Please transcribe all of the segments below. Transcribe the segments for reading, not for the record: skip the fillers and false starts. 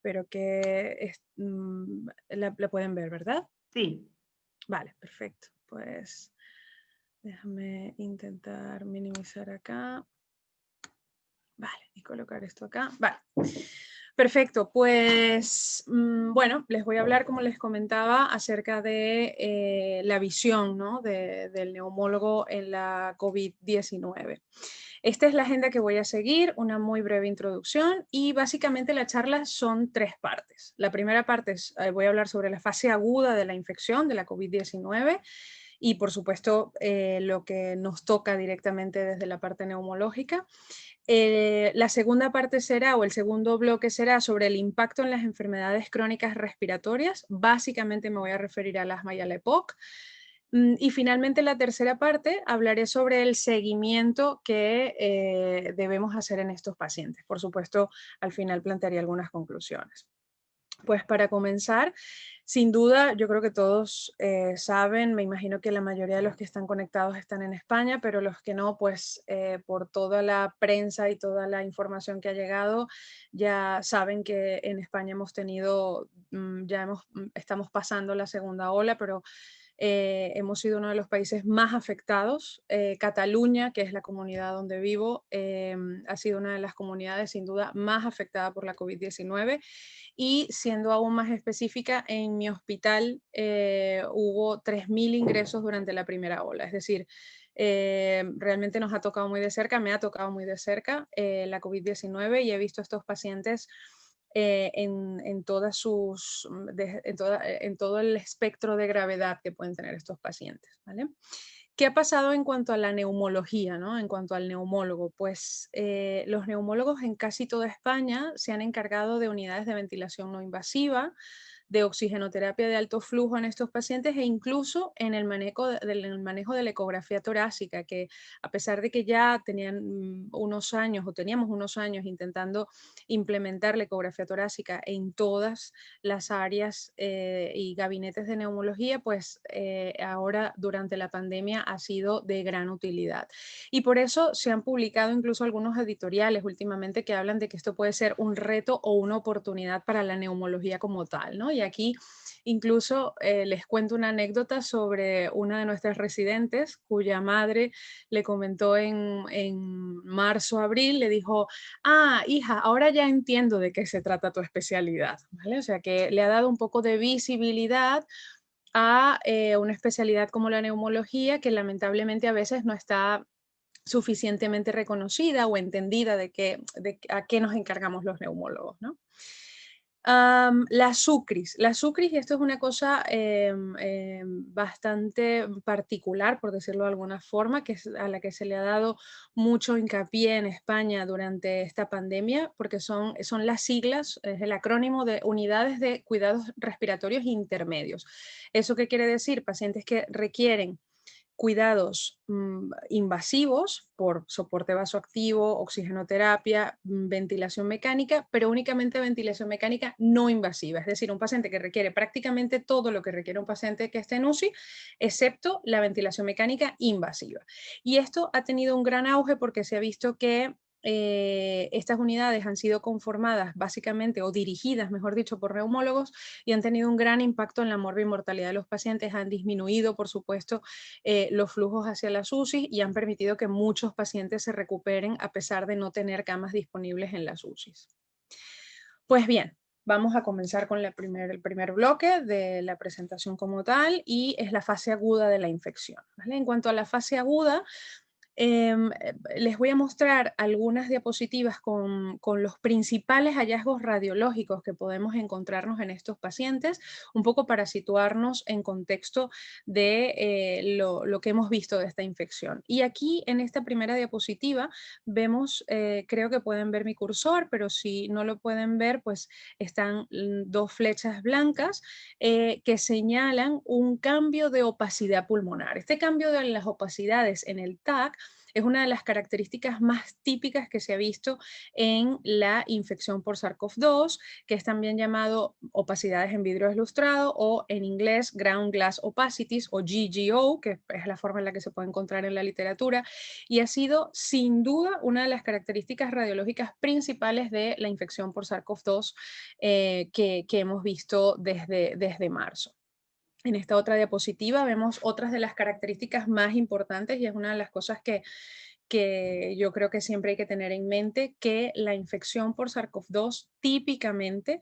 pero que la pueden ver, ¿verdad? Sí, Vale, perfecto. Pues déjame intentar minimizar acá. Vale, y colocar esto acá. Vale. Perfecto, pues bueno, les voy a hablar, como les comentaba, acerca de la visión, ¿no? Del neumólogo en la COVID-19. Esta es la agenda que voy a seguir, una muy breve introducción y básicamente la charla son tres partes. La primera parte es, voy a hablar sobre la fase aguda de la infección de la COVID-19 y por supuesto lo que nos toca directamente desde la parte neumológica. La segunda parte será, o el segundo bloque será sobre el impacto en las enfermedades crónicas respiratorias. Básicamente me voy a referir al asma y a la EPOC. Y finalmente, la tercera parte, hablaré sobre el seguimiento que debemos hacer en estos pacientes. Por supuesto, al final plantearé algunas conclusiones. Pues para comenzar, sin duda, yo creo que todos saben, me imagino que la mayoría de los que están conectados están en España, pero los que no, pues por toda la prensa y toda la información que ha llegado, ya saben que en España hemos tenido, estamos pasando la segunda ola, pero hemos sido uno de los países más afectados. Cataluña, que es la comunidad donde vivo, ha sido una de las comunidades sin duda más afectada por la COVID-19 y siendo aún más específica, en mi hospital hubo 3.000 ingresos durante la primera ola, es decir, realmente nos ha tocado muy de cerca, me ha tocado muy de cerca la COVID-19 y he visto a estos pacientes en todas sus, en todo el espectro de gravedad que pueden tener estos pacientes, ¿vale? ¿Qué ha pasado en cuanto a la neumología, ¿no? En cuanto al neumólogo? Pues los neumólogos en casi toda España se han encargado de unidades de ventilación no invasiva, de oxigenoterapia de alto flujo en estos pacientes e incluso en el manejo de la ecografía torácica, que a pesar de que ya tenían unos años o teníamos unos años intentando implementar la ecografía torácica en todas las áreas y gabinetes de neumología, pues ahora durante la pandemia ha sido de gran utilidad. Y por eso se han publicado incluso algunos editoriales últimamente que hablan de que esto puede ser un reto o una oportunidad para la neumología como tal, ¿no? Y aquí incluso les cuento una anécdota sobre una de nuestras residentes cuya madre le comentó en marzo, abril, le dijo, ah, hija, ahora ya entiendo de qué se trata tu especialidad, ¿vale? O sea que le ha dado un poco de visibilidad a una especialidad como la neumología que lamentablemente a veces no está suficientemente reconocida o entendida a qué nos encargamos los neumólogos, ¿no? La sucris, y esto es una cosa bastante particular, por decirlo de alguna forma, a la que se le ha dado mucho hincapié en España durante esta pandemia, porque son las siglas, es el acrónimo de Unidades de Cuidados Respiratorios Intermedios. ¿Eso qué quiere decir? Pacientes que requieren cuidados invasivos por soporte vasoactivo, oxigenoterapia, ventilación mecánica, pero únicamente ventilación mecánica no invasiva, es decir, un paciente que requiere prácticamente todo lo que requiere un paciente que esté en UCI, excepto la ventilación mecánica invasiva. Y esto ha tenido un gran auge porque se ha visto que estas unidades han sido conformadas básicamente o dirigidas, mejor dicho, por neumólogos y han tenido un gran impacto en la morbimortalidad de los pacientes, han disminuido, por supuesto, los flujos hacia las UCI y han permitido que muchos pacientes se recuperen a pesar de no tener camas disponibles en las UCIs. Pues bien, vamos a comenzar con el primer bloque de la presentación como tal y es la fase aguda de la infección, ¿vale? En cuanto a la fase aguda, les voy a mostrar algunas diapositivas con los principales hallazgos radiológicos que podemos encontrarnos en estos pacientes, un poco para situarnos en contexto de lo que hemos visto de esta infección. Y aquí en esta primera diapositiva vemos, creo que pueden ver mi cursor, pero si no lo pueden ver, pues están dos flechas blancas que señalan un cambio de opacidad pulmonar. Este cambio de las opacidades en el TAC Es una de las características más típicas que se ha visto en la infección por SARS-CoV-2, que es también llamado opacidades en vidrio deslustrado o en inglés Ground Glass Opacities o GGO, que es la forma en la que se puede encontrar en la literatura, y ha sido sin duda una de las características radiológicas principales de la infección por SARS-CoV-2 que hemos visto desde marzo. En esta otra diapositiva vemos otras de las características más importantes y es una de las cosas que yo creo que siempre hay que tener en mente, que la infección por SARS-CoV-2 típicamente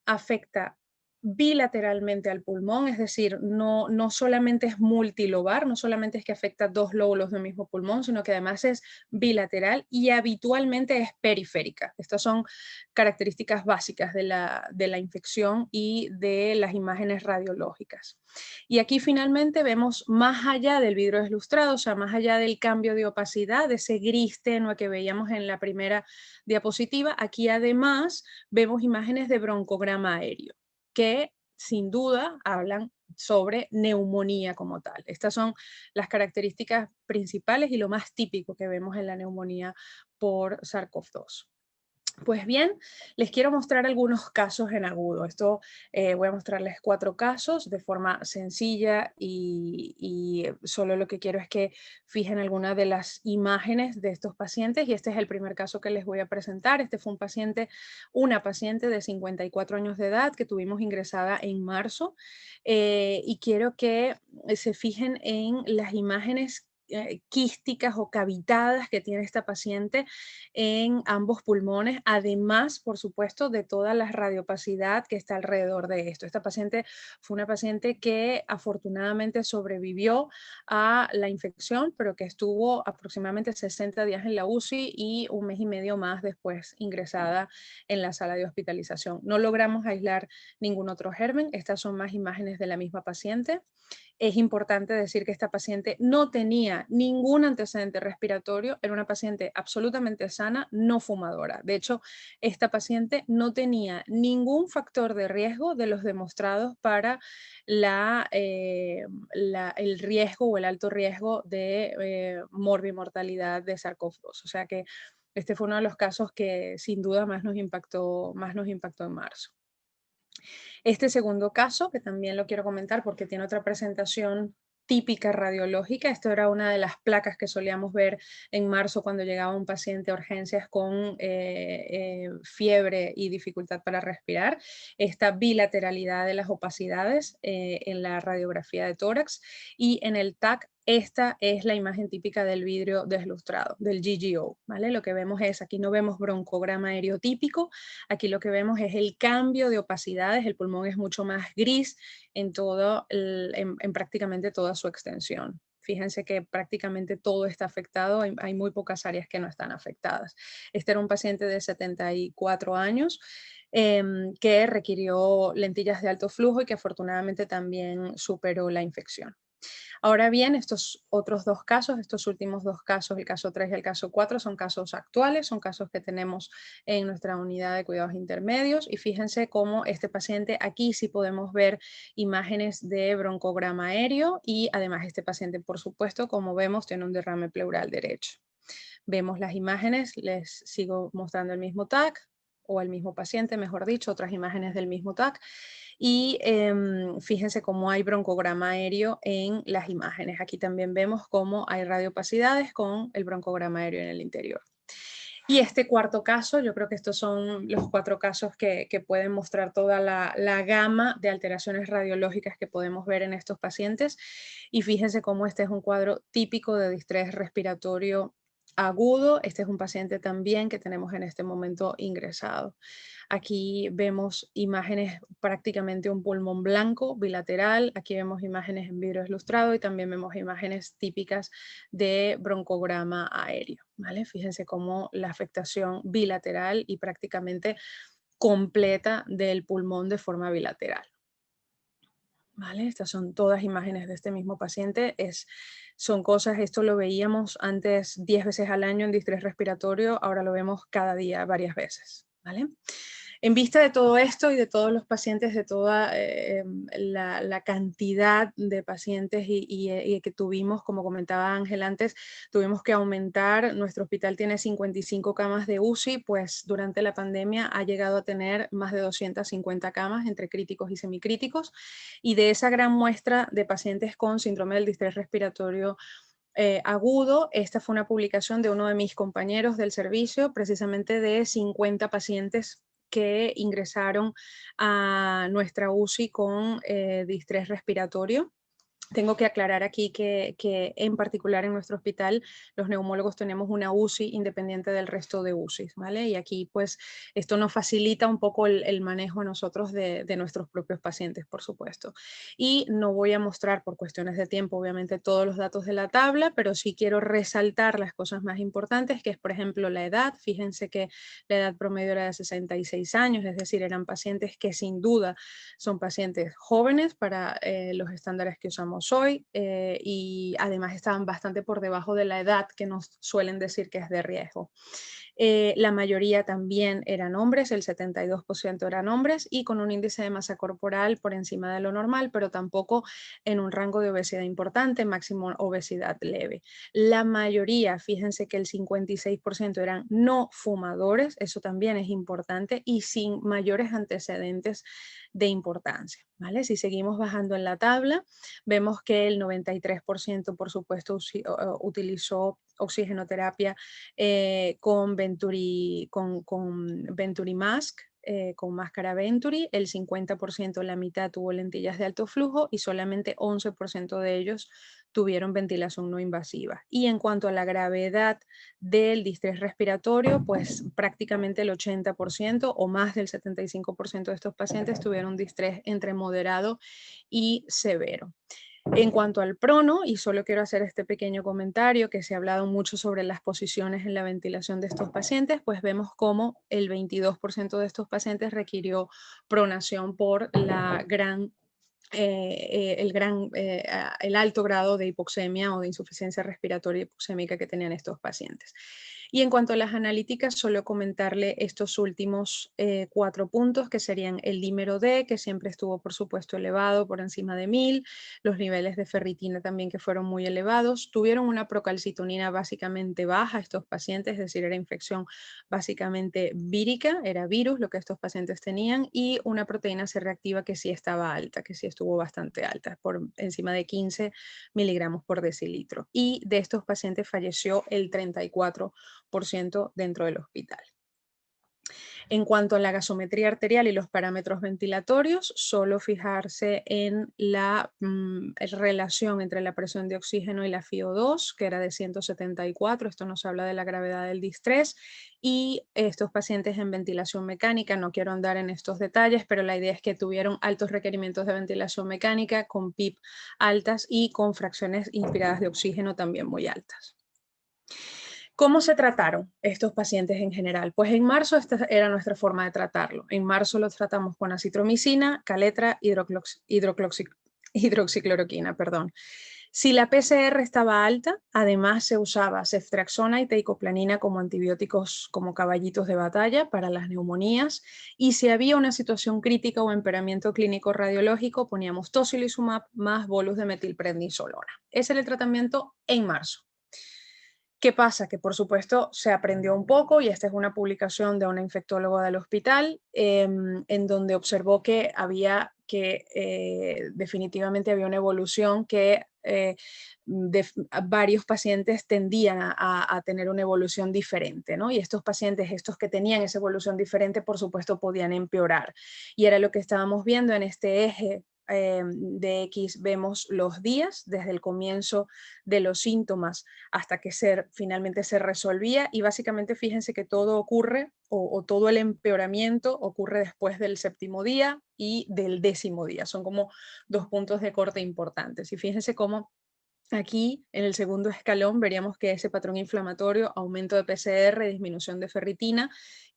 afecta bilateralmente al pulmón, es decir, no solamente es multilobar, no solamente es que afecta dos lóbulos del mismo pulmón, sino que además es bilateral y habitualmente es periférica. Estas son características básicas de la infección y de las imágenes radiológicas. Y aquí finalmente vemos más allá del vidrio deslustrado, o sea, más allá del cambio de opacidad, de ese gris tenue que veíamos en la primera diapositiva, aquí además vemos imágenes de broncograma aéreo, que sin duda hablan sobre neumonía como tal. Estas son las características principales y lo más típico que vemos en la neumonía por SARS-CoV-2. Pues bien, les quiero mostrar algunos casos en agudo. Voy a mostrarles 4 casos de forma sencilla y solo lo que quiero es que fijen algunas de las imágenes de estos pacientes y este es el primer caso que les voy a presentar. Este fue una paciente de 54 años de edad que tuvimos ingresada en marzo y quiero que se fijen en las imágenes quísticas o cavitadas que tiene esta paciente en ambos pulmones, además, por supuesto, de toda la radiopacidad que está alrededor de esto. Esta paciente fue una paciente que afortunadamente sobrevivió a la infección, pero que estuvo aproximadamente 60 días en la UCI y un mes y medio más después ingresada en la sala de hospitalización. No logramos aislar ningún otro germen. Estas son más imágenes de la misma paciente. Es importante decir que esta paciente no tenía ningún antecedente respiratorio, era una paciente absolutamente sana, no fumadora. De hecho, esta paciente no tenía ningún factor de riesgo de los demostrados para el riesgo o el alto riesgo de morbimortalidad de SARS-CoV-2. O sea que este fue uno de los casos que sin duda más nos impactó en marzo. Este segundo caso, que también lo quiero comentar porque tiene otra presentación típica radiológica, esto era una de las placas que solíamos ver en marzo cuando llegaba un paciente a urgencias con fiebre y dificultad para respirar, esta bilateralidad de las opacidades en la radiografía de tórax y en el TAC. Esta es la imagen típica del vidrio deslustrado, del GGO, ¿vale? Lo que vemos es, aquí no vemos broncograma aéreo típico, aquí lo que vemos es el cambio de opacidades, el pulmón es mucho más gris en prácticamente toda su extensión. Fíjense que prácticamente todo está afectado, hay muy pocas áreas que no están afectadas. Este era un paciente de 74 años que requirió lentillas de alto flujo y que afortunadamente también superó la infección. Ahora bien, estos otros 2 casos, estos últimos 2 casos, el caso 3 y el caso 4, son casos actuales, son casos que tenemos en nuestra unidad de cuidados intermedios y fíjense cómo este paciente, aquí sí podemos ver imágenes de broncograma aéreo y además este paciente, por supuesto, como vemos, tiene un derrame pleural derecho. Vemos las imágenes, les sigo mostrando el mismo TAC o el mismo paciente, mejor dicho, otras imágenes del mismo TAC. Y fíjense cómo hay broncograma aéreo en las imágenes. Aquí también vemos cómo hay radiopacidades con el broncograma aéreo en el interior. Y este cuarto caso, yo creo que estos son los 4 casos que pueden mostrar toda la gama de alteraciones radiológicas que podemos ver en estos pacientes. Y fíjense cómo este es un cuadro típico de distrés respiratorio agudo. Este es un paciente también que tenemos en este momento ingresado. Aquí vemos imágenes prácticamente un pulmón blanco bilateral. Aquí vemos imágenes en vidrio deslustrado y también vemos imágenes típicas de broncograma aéreo. ¿Vale? Fíjense cómo la afectación bilateral y prácticamente completa del pulmón de forma bilateral. ¿Vale? Estas son todas imágenes de este mismo paciente. Son cosas, esto lo veíamos antes 10 veces al año en distrés respiratorio, ahora lo vemos cada día varias veces. ¿Vale? En vista de todo esto y de todos los pacientes, de toda la cantidad de pacientes y que tuvimos, como comentaba Ángel antes, tuvimos que aumentar. Nuestro hospital tiene 55 camas de UCI, pues durante la pandemia ha llegado a tener más de 250 camas entre críticos y semicríticos. Y de esa gran muestra de pacientes con síndrome del distrés respiratorio agudo, esta fue una publicación de uno de mis compañeros del servicio, precisamente de 50 pacientes que ingresaron a nuestra UCI con distrés respiratorio. Tengo que aclarar aquí que en particular en nuestro hospital los neumólogos tenemos una UCI independiente del resto de UCIs, ¿vale? Y aquí pues esto nos facilita un poco el manejo a nosotros de nuestros propios pacientes, por supuesto. Y no voy a mostrar por cuestiones de tiempo obviamente todos los datos de la tabla, pero sí quiero resaltar las cosas más importantes, que es por ejemplo la edad. Fíjense que la edad promedio era de 66 años, es decir, eran pacientes que sin duda son pacientes jóvenes para los estándares que usamos hoy y además estaban bastante por debajo de la edad que nos suelen decir que es de riesgo. La mayoría también eran hombres, el 72% eran hombres y con un índice de masa corporal por encima de lo normal, pero tampoco en un rango de obesidad importante, máximo obesidad leve. La mayoría, fíjense que el 56% eran no fumadores, eso también es importante, y sin mayores antecedentes de importancia, ¿vale? Si seguimos bajando en la tabla, vemos que el 93% por supuesto utilizó oxigenoterapia con Venturi Mask, con máscara Venturi, el 50%, la mitad tuvo lentillas de alto flujo y solamente 11% de ellos tuvieron ventilación no invasiva. Y en cuanto a la gravedad del distrés respiratorio, pues prácticamente el 80% o más del 75% de estos pacientes tuvieron distrés entre moderado y severo. En cuanto al prono, y solo quiero hacer este pequeño comentario, que se ha hablado mucho sobre las posiciones en la ventilación de estos pacientes, pues vemos cómo el 22% de estos pacientes requirió pronación por la el alto grado de hipoxemia o de insuficiencia respiratoria hipoxémica que tenían estos pacientes. Y en cuanto a las analíticas, solo comentarle estos últimos 4 puntos, que serían el dímero D, que siempre estuvo, por supuesto, elevado por encima de 1000, los niveles de ferritina también que fueron muy elevados, tuvieron una procalcitonina básicamente baja estos pacientes, es decir, era infección básicamente vírica, era virus lo que estos pacientes tenían, y una proteína C reactiva que sí estaba alta, que sí estuvo bastante alta, por encima de 15 miligramos por decilitro. Y de estos pacientes falleció el 34% dentro del hospital. En cuanto a la gasometría arterial y los parámetros ventilatorios, solo fijarse en la relación entre la presión de oxígeno y la FiO2, que era de 174, esto nos habla de la gravedad del distrés, y estos pacientes en ventilación mecánica, no quiero andar en estos detalles, pero la idea es que tuvieron altos requerimientos de ventilación mecánica, con PIP altas y con fracciones inspiradas de oxígeno también muy altas. ¿Cómo se trataron estos pacientes en general? Pues en marzo esta era nuestra forma de tratarlo. En marzo los tratamos con acitromicina, caletra, hidroxicloroquina, perdón. Si la PCR estaba alta, además se usaba ceftriaxona y teicoplanin como antibióticos como caballitos de batalla para las neumonías, y si había una situación crítica o empeoramiento clínico radiológico, poníamos tocilizumab más bolus de metilprednisolona. Ese era el tratamiento en marzo. ¿Qué pasa? Que por supuesto se aprendió un poco, y esta es una publicación de una infectóloga del hospital en donde observó que definitivamente había una evolución que varios pacientes tendían a tener una evolución diferente, ¿no? Y estos pacientes, estos que tenían esa evolución diferente, por supuesto podían empeorar. Y era lo que estábamos viendo en este eje de X, vemos los días desde el comienzo de los síntomas hasta que finalmente se resolvía, y básicamente fíjense que todo ocurre o todo el empeoramiento ocurre después del 7º día y del 10º día. Son como 2 puntos de corte importantes, y fíjense cómo aquí en el segundo escalón veríamos que ese patrón inflamatorio, aumento de PCR, disminución de ferritina,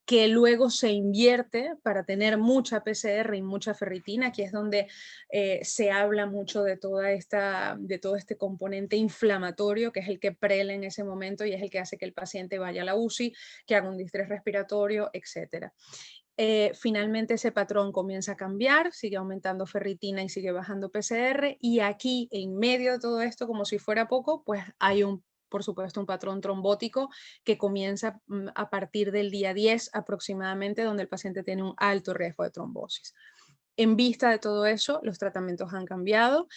que luego se invierte para tener mucha PCR y mucha ferritina. Aquí es donde se habla mucho de todo este componente inflamatorio, que es el que prela en ese momento y es el que hace que el paciente vaya a la UCI, que haga un distrés respiratorio, etc. finalmente ese patrón comienza a cambiar, sigue aumentando ferritina y sigue bajando PCR, y aquí en medio de todo esto, como si fuera poco, pues hay por supuesto, un patrón trombótico que comienza a partir del día 10 aproximadamente, donde el paciente tiene un alto riesgo de trombosis. En vista de todo eso, los tratamientos han cambiado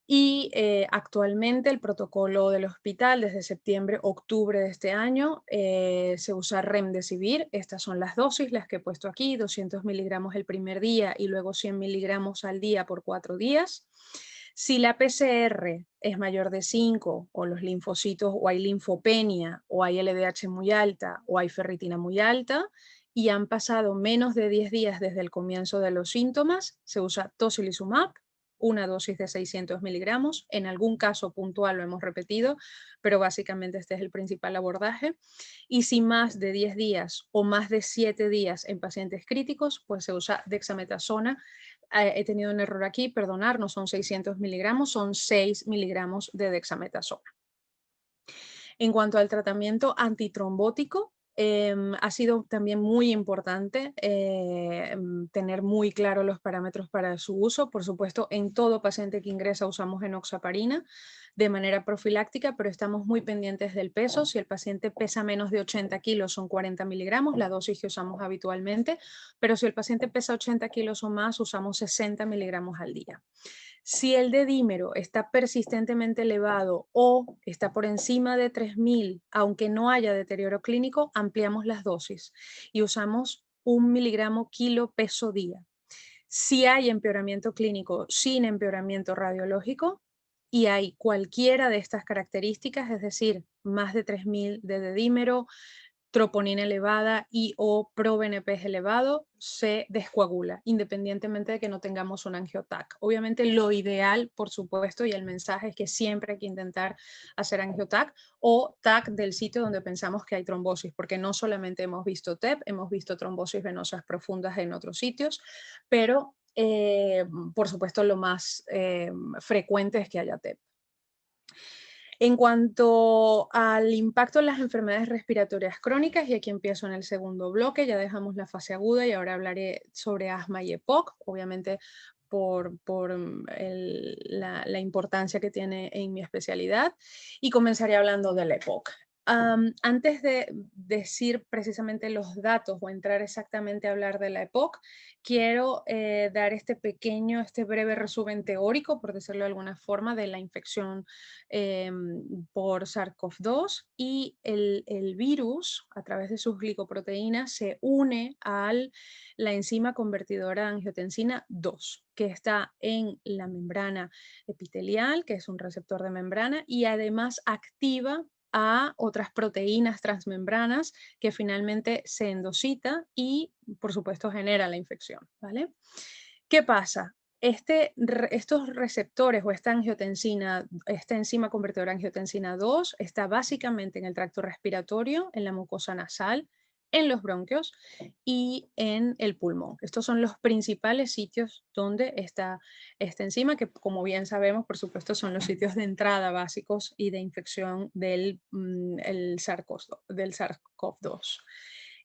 y actualmente el protocolo del hospital desde septiembre, octubre de este año se usa Remdesivir. Estas son las dosis, las que he puesto aquí, 200 miligramos el primer día y luego 100 miligramos al día por 4 días. Si la PCR es mayor de 5 o los linfocitos o hay linfopenia o hay LDH muy alta o hay ferritina muy alta y han pasado menos de 10 días desde el comienzo de los síntomas, se usa tocilizumab, una dosis de 600 miligramos. En algún caso puntual lo hemos repetido, pero básicamente este es el principal abordaje. Y si más de 10 días o más de 7 días en pacientes críticos, pues se usa dexametasona. He tenido un error aquí, perdonar, no son 600 miligramos, son 6 miligramos de dexametasona. En cuanto al tratamiento antitrombótico, ha sido también muy importante tener muy claro los parámetros para su uso. Por supuesto, en todo paciente que ingresa usamos enoxaparina de manera profiláctica, pero estamos muy pendientes del peso. Si el paciente pesa menos de 80 kilos, son 40 miligramos, la dosis que usamos habitualmente, pero si el paciente pesa 80 kilos o más, usamos 60 miligramos al día. Si el D-dímero está persistentemente elevado o está por encima de 3000, aunque no haya deterioro clínico, ampliamos las dosis y usamos 1 miligramo kilo peso día. Si hay empeoramiento clínico sin empeoramiento radiológico y hay cualquiera de estas características, es decir, más de 3000 de D-dímero, troponina elevada y o pro-BNP elevado, se descoagula, independientemente de que no tengamos un angiotac. Obviamente lo ideal, por supuesto, y el mensaje es que siempre hay que intentar hacer angiotac o TAC del sitio donde pensamos que hay trombosis, porque no solamente hemos visto TEP, hemos visto trombosis venosas profundas en otros sitios, pero por supuesto lo más frecuente es que haya TEP. En cuanto al impacto en las enfermedades respiratorias crónicas, y aquí empiezo en el segundo bloque, ya dejamos la fase aguda y ahora hablaré sobre asma y EPOC, obviamente por la importancia que tiene en mi especialidad, y comenzaré hablando del EPOC. Antes de decir precisamente los datos o entrar exactamente a hablar de la EPOC, quiero dar este breve resumen teórico, por decirlo de alguna forma, de la infección por SARS-CoV-2 y el virus, a través de sus glicoproteínas, se une a la enzima convertidora de angiotensina 2, que está en la membrana epitelial, que es un receptor de membrana, y además activa a otras proteínas transmembranas que finalmente se endocita y, por supuesto, genera la infección, ¿vale? ¿Qué pasa? Estos receptores o esta angiotensina, esta enzima convertidora angiotensina 2 está básicamente en el tracto respiratorio, en la mucosa nasal, en los bronquios y en el pulmón. Estos son los principales sitios donde está esta enzima, que como bien sabemos, por supuesto, son los sitios de entrada básicos y de infección del SARS-CoV-2.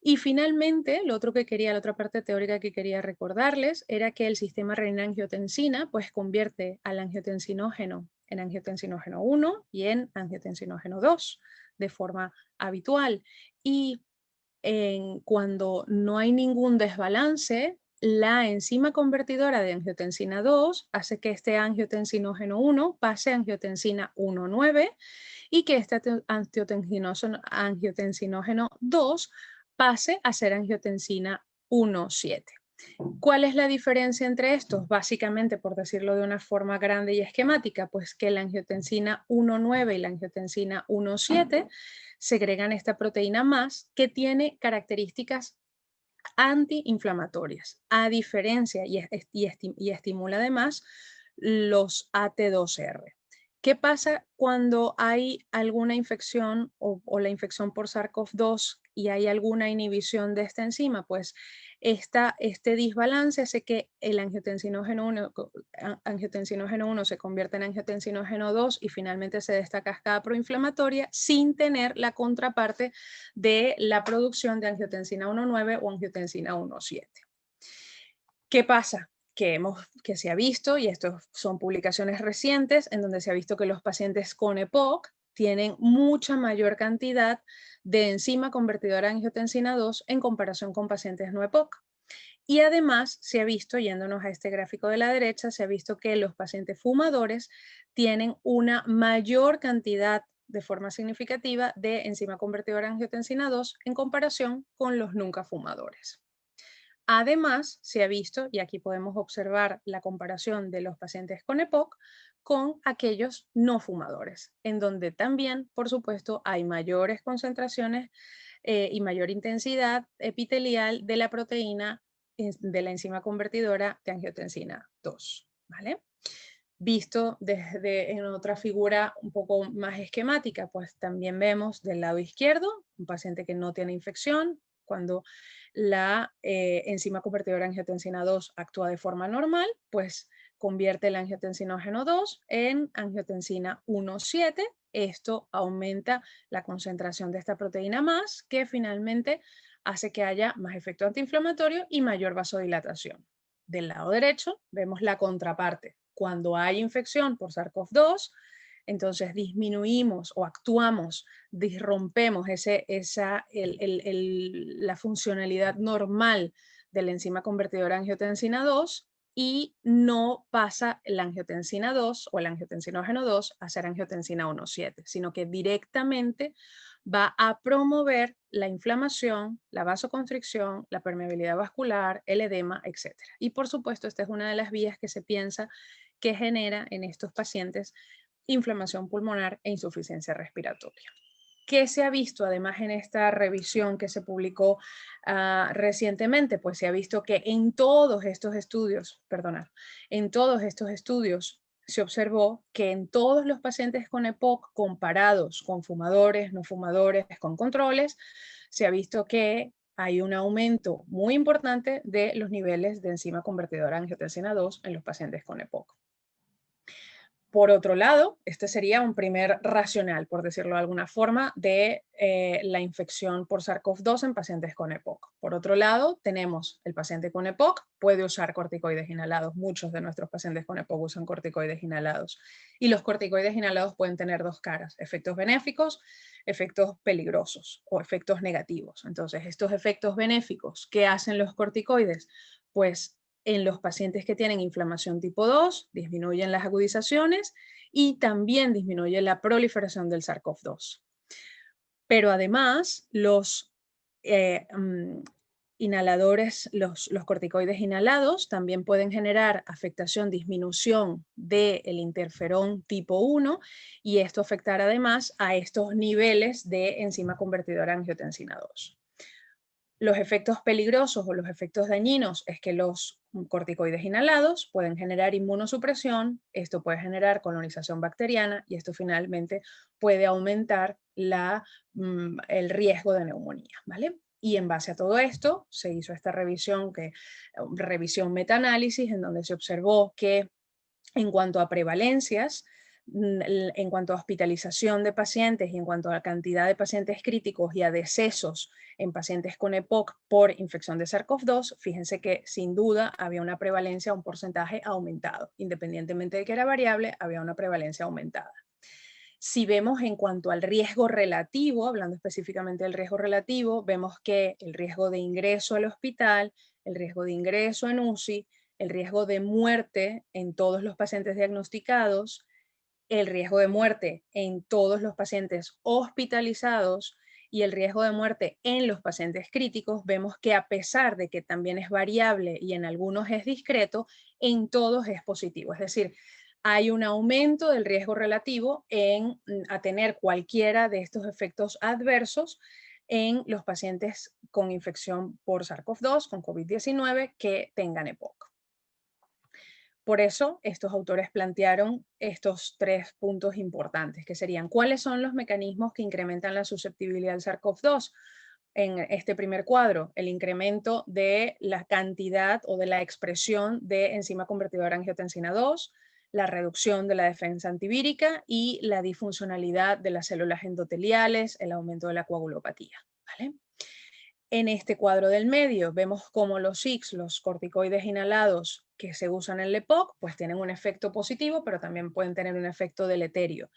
Y finalmente, la otra parte teórica que quería recordarles era que el sistema renina-angiotensina pues convierte al angiotensinógeno en angiotensinógeno 1 y en angiotensinógeno 2 de forma habitual. Y cuando no hay ningún desbalance, la enzima convertidora de angiotensina 2 hace que este angiotensinógeno 1 pase a angiotensina 1,9 y que este angiotensinógeno 2 pase a ser angiotensina 1,7. ¿Cuál es la diferencia entre estos? Básicamente, por decirlo de una forma grande y esquemática, pues que la angiotensina 1,9 y la angiotensina 1,7 segregan esta proteína más que tiene características antiinflamatorias, a diferencia y estimula además los AT2R. ¿Qué pasa cuando hay alguna infección o la infección por SARS-CoV-2 y hay alguna inhibición de esta enzima, pues este desbalance hace que el angiotensinógeno 1 se convierta en angiotensinógeno 2 y finalmente se dé esta cascada proinflamatoria sin tener la contraparte de la producción de angiotensina 1,9 o angiotensina 1,7. ¿Qué pasa? Que se ha visto, y estas son publicaciones recientes, en donde se ha visto que los pacientes con EPOC tienen mucha mayor cantidad de enzima convertidora de angiotensina 2 en comparación con pacientes no EPOC. Y además se ha visto, yéndonos a este gráfico de la derecha, se ha visto que los pacientes fumadores tienen una mayor cantidad de forma significativa de enzima convertidora de angiotensina 2 en comparación con los nunca fumadores. Además, se ha visto, y aquí podemos observar la comparación de los pacientes con EPOC con aquellos no fumadores, en donde también, por supuesto, hay mayores concentraciones y mayor intensidad epitelial de la proteína de la enzima convertidora de angiotensina 2, ¿vale? Visto desde en otra figura un poco más esquemática, pues también vemos del lado izquierdo un paciente que no tiene infección, cuando la enzima convertidora de angiotensina 2 actúa de forma normal, pues convierte el angiotensinógeno 2 en angiotensina 1,7. Esto aumenta la concentración de esta proteína más, que finalmente hace que haya más efecto antiinflamatorio y mayor vasodilatación. Del lado derecho vemos la contraparte. Cuando hay infección por SARS-CoV-2, entonces disminuimos o actuamos, disrompemos la funcionalidad normal de la enzima convertidora de angiotensina 2 y no pasa la angiotensina 2 o el angiotensinógeno 2 a ser angiotensina 1,7, sino que directamente va a promover la inflamación, la vasoconstricción, la permeabilidad vascular, el edema, etc. Y por supuesto, esta es una de las vías que se piensa que genera en estos pacientes inflamación pulmonar e insuficiencia respiratoria. ¿Qué se ha visto además en esta revisión que se publicó recientemente? Pues se ha visto que en todos estos estudios se observó que en todos los pacientes con EPOC comparados con fumadores, no fumadores, con controles, se ha visto que hay un aumento muy importante de los niveles de enzima convertidora de angiotensina 2 en los pacientes con EPOC. Por otro lado, este sería un primer racional, por decirlo de alguna forma, de la infección por SARS-CoV-2 en pacientes con EPOC. Por otro lado, tenemos el paciente con EPOC, puede usar corticoides inhalados. Muchos de nuestros pacientes con EPOC usan corticoides inhalados. Y los corticoides inhalados pueden tener dos caras, efectos benéficos, efectos peligrosos o efectos negativos. Entonces, estos efectos benéficos, ¿qué hacen los corticoides? Pues en los pacientes que tienen inflamación tipo 2, disminuyen las agudizaciones y también disminuye la proliferación del SARS-CoV-2. Pero además, los inhaladores, los corticoides inhalados también pueden generar afectación, disminución del interferón tipo 1 y esto afectará además a estos niveles de enzima convertidora de angiotensina 2. Los efectos peligrosos o los efectos dañinos es que los corticoides inhalados pueden generar inmunosupresión, esto puede generar colonización bacteriana y esto finalmente puede aumentar el riesgo de neumonía, ¿vale? Y en base a todo esto se hizo esta revisión metaanálisis en donde se observó que en cuanto a prevalencias, en cuanto a hospitalización de pacientes y en cuanto a la cantidad de pacientes críticos y a decesos en pacientes con EPOC por infección de SARS-CoV-2, fíjense que sin duda había una prevalencia, un porcentaje aumentado. Independientemente de que era variable, había una prevalencia aumentada. Si vemos en cuanto al riesgo relativo, hablando específicamente del riesgo relativo, vemos que el riesgo de ingreso al hospital, el riesgo de ingreso en UCI, el riesgo de muerte en todos los pacientes diagnosticados, el riesgo de muerte en todos los pacientes hospitalizados y el riesgo de muerte en los pacientes críticos, vemos que a pesar de que también es variable y en algunos es discreto, en todos es positivo. Es decir, hay un aumento del riesgo relativo a tener cualquiera de estos efectos adversos en los pacientes con infección por SARS-CoV-2, con COVID-19, que tengan EPOC. Por eso, estos autores plantearon estos 3 puntos importantes, que serían, ¿cuáles son los mecanismos que incrementan la susceptibilidad al SARS-CoV-2? en este primer cuadro, el incremento de la cantidad o de la expresión de enzima convertidora angiotensina 2, la reducción de la defensa antivírica y la disfuncionalidad de las células endoteliales, el aumento de la coagulopatía, ¿vale? En este cuadro del medio vemos cómo los SIX, los corticoides inhalados que se usan en el EPOC, pues tienen un efecto positivo, pero también pueden tener un efecto deleterio.